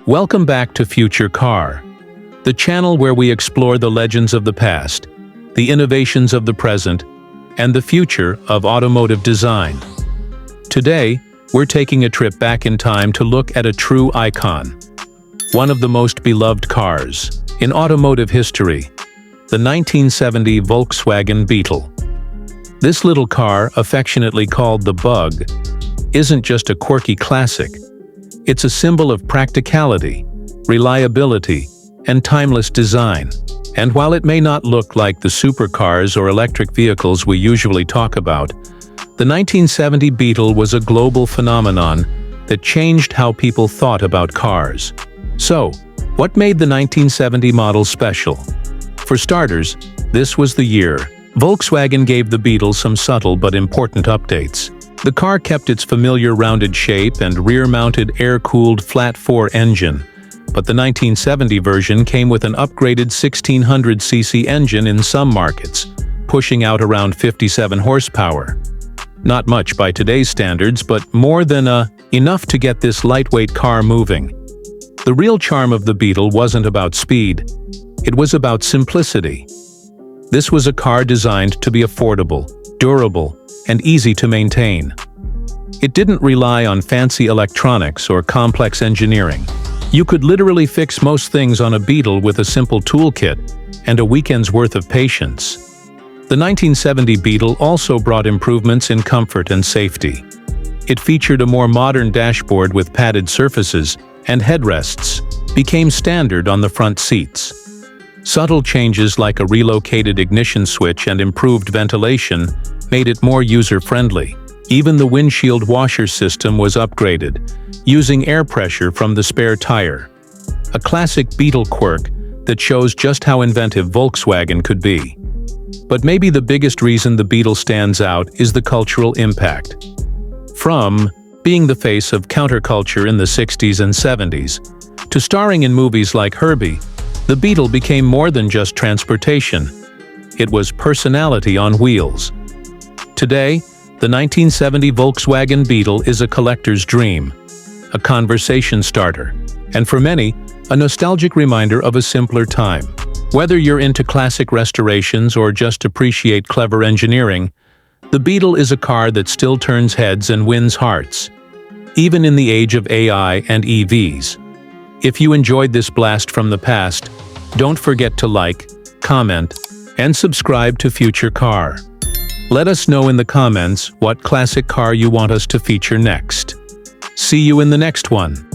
Welcome back to Future Car, the channel where we explore the legends of the past, the innovations of the present, and the future of automotive design. Today, we're taking a trip back in time to look at a true icon, one of the most beloved cars in automotive history, the 1970 Volkswagen Beetle. This little car, affectionately called the Bug, isn't just a quirky classic. It's a symbol of practicality, reliability, and timeless design. And while it may not look like the supercars or electric vehicles we usually talk about, the 1970 Beetle was a global phenomenon that changed how people thought about cars. So, what made the 1970 model special? For starters, this was the year Volkswagen gave the Beetle some subtle but important updates. The car kept its familiar rounded shape and rear-mounted air-cooled flat-4 engine, but the 1970 version came with an upgraded 1600cc engine in some markets, pushing out around 57 horsepower. Not much by today's standards, but more than enough to get this lightweight car moving. The real charm of the Beetle wasn't about speed, it was about simplicity. This was a car designed to be affordable, durable, and easy to maintain. It didn't rely on fancy electronics or complex engineering. You could literally fix most things on a Beetle with a simple toolkit and a weekend's worth of patience. The 1970 Beetle also brought improvements in comfort and safety. It featured a more modern dashboard with padded surfaces, and headrests became standard on the front seats. Subtle changes like a relocated ignition switch and improved ventilation made it more user-friendly. Even the windshield washer system was upgraded, using air pressure from the spare tire. A classic Beetle quirk that shows just how inventive Volkswagen could be. But maybe the biggest reason the Beetle stands out is the cultural impact. From being the face of counterculture in the 60s and 70s, to starring in movies like Herbie, the Beetle became more than just transportation. It was personality on wheels. Today, the 1970 Volkswagen Beetle is a collector's dream, a conversation starter, and for many, a nostalgic reminder of a simpler time. Whether you're into classic restorations or just appreciate clever engineering, the Beetle is a car that still turns heads and wins hearts, even in the age of AI and EVs. If you enjoyed this blast from the past, don't forget to like, comment, and subscribe to Future Car. Let us know in the comments what classic car you want us to feature next. See you in the next one.